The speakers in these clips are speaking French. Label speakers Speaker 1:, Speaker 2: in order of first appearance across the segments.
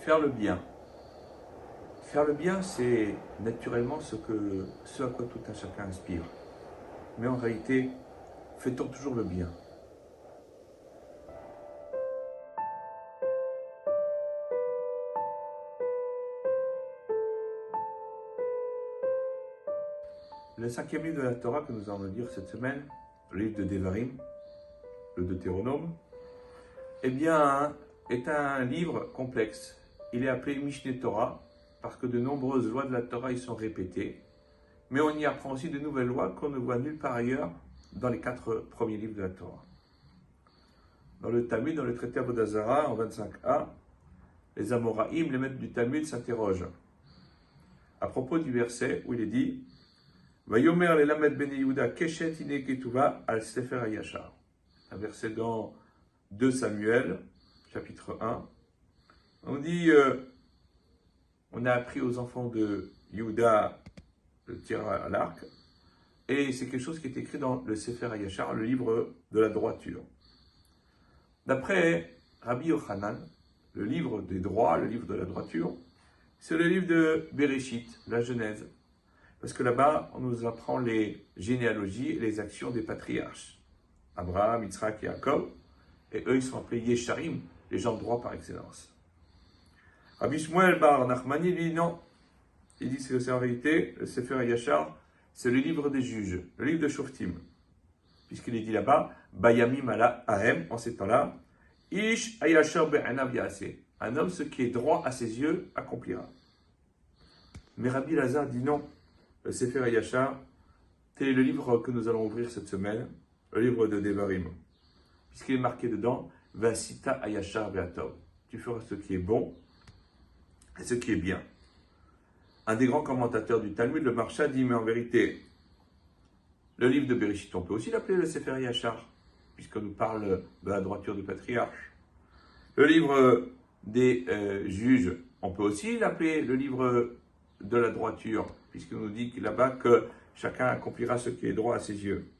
Speaker 1: Faire le bien. Faire le bien, c'est naturellement ce à quoi tout un chacun aspire. Mais en réalité, fait-on toujours le bien? Le cinquième livre de la Torah que nous allons lire cette semaine, le livre de Devarim, le Deutéronome, eh bien, est un livre complexe. Il est appelé Mishneh Torah parce que de nombreuses lois de la Torah y sont répétées, mais on y apprend aussi de nouvelles lois qu'on ne voit nulle part ailleurs dans les 4 premiers livres de la Torah. Dans le Talmud, dans le traité Avodah Zarah, en 25a, les Amoraïm, les maîtres du Talmud, s'interrogent à propos du verset où il est dit Vayomer le Lamed ben Yehuda keshet ine ketuva al sefer hayashar. Un verset dans 2 Samuel, chapitre 1. On dit on a appris aux enfants de Yehuda le tir à l'arc, et c'est quelque chose qui est écrit dans le Sefer Hayashar, le livre de la droiture. D'après Rabbi Yochanan, le livre des droits, le livre de la droiture, c'est le livre de Bereshit, la Genèse. Parce que là-bas, on nous apprend les généalogies et les actions des patriarches. Abraham, Yitzhak et Jacob, et eux, ils sont appelés Yesharim, les gens de droit par excellence. Rabbi Shmuel bar Nachmani, lui, non. Il dit que c'est en réalité, le Sefer Hayashar, c'est le livre des juges, le livre de Shoftim. Puisqu'il est dit là-bas, Bayamim ala ahem, en ces temps-là, Ish Hayashar be'anav ya'aseh. Un homme, ce qui est droit à ses yeux, accomplira. Mais Rabbi Lazar dit non. Le Sefer Hayashar, tel est le livre que nous allons ouvrir cette semaine, le livre de Devarim. Puisqu'il est marqué dedans, Vasita Hayashar be'atov. Tu feras ce qui est bon et ce qui est bien. Un des grands commentateurs du Talmud, le Marsha, dit, mais en vérité, le livre de Bereshit, on peut aussi l'appeler le Sefer Hayashar, puisqu'on nous parle de la droiture du patriarche. Le livre des juges, on peut aussi l'appeler le livre de la droiture, puisqu'on nous dit là-bas que chacun accomplira ce qui est droit à ses yeux.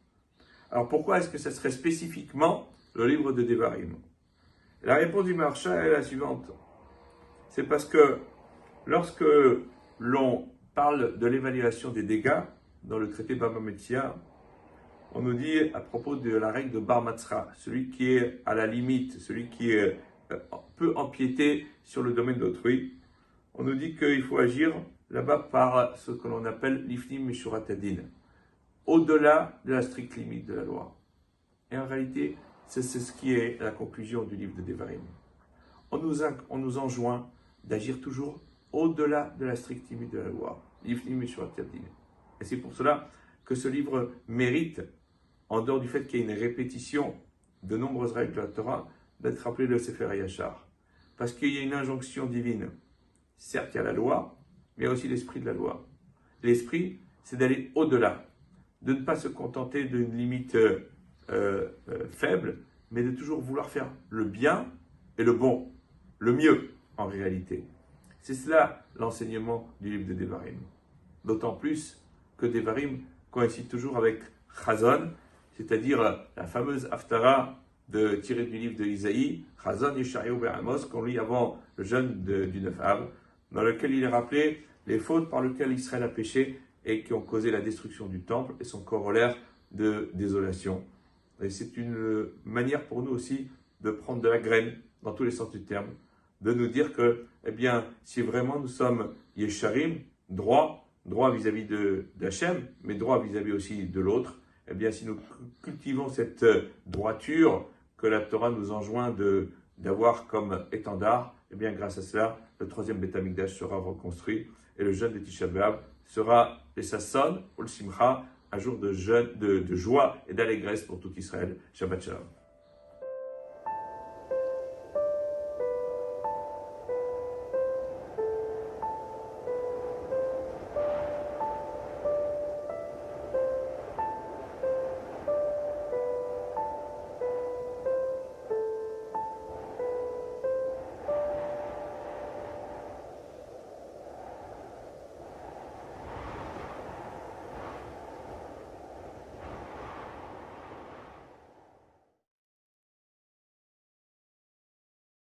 Speaker 1: Alors pourquoi est-ce que ce serait spécifiquement le livre de Devarim? La réponse du Marsha est la suivante. C'est parce que lorsque l'on parle de l'évaluation des dégâts dans le traité Baba Metzia, on nous dit à propos de la règle de Bar Matzra, celui qui est à la limite, celui qui peut empiéter sur le domaine d'autrui, on nous dit qu'il faut agir là-bas par ce que l'on appelle l'ifnim mishurat hadin, au-delà de la stricte limite de la loi. Et en réalité, c'est ce qui est la conclusion du livre de Devarim. On nous enjoint d'agir toujours au-delà de la stricte limite de la loi. L'ifnim mishurat hadin. Et c'est pour cela que ce livre mérite, en dehors du fait qu'il y ait une répétition de nombreuses règles de la Torah, d'être appelé le Sefer Hayashar. Parce qu'il y a une injonction divine. Certes, il y a la loi, mais il y a aussi l'esprit de la loi. L'esprit, c'est d'aller au-delà, de ne pas se contenter d'une limite faible, mais de toujours vouloir faire le bien et le bon, le mieux en réalité. C'est cela l'enseignement du livre de Devarim. D'autant plus que Devarim coïncide toujours avec Chazon, c'est-à-dire la fameuse Haftara tirée du livre de Isaïe, Chazon Yeshayahu Be'amos, qu'on lit avant le jeûne du 9 Av, dans lequel il est rappelé les fautes par lesquelles Israël a péché et qui ont causé la destruction du temple et son corollaire de désolation. Et c'est une manière pour nous aussi de prendre de la graine, dans tous les sens du terme, de nous dire que, eh bien, si vraiment nous sommes Yesharim, droit vis-à-vis d'Hachem, mais droit vis-à-vis aussi de l'autre, eh bien, si nous cultivons cette droiture que la Torah nous enjoint d'avoir comme étendard, eh bien, grâce à cela, le 3e Beth Amikdash sera reconstruit et le jeûne de Tisha B'Av sera le Sasson ou le Simcha, un jour de joie et d'allégresse pour tout Israël. Shabbat Shalom.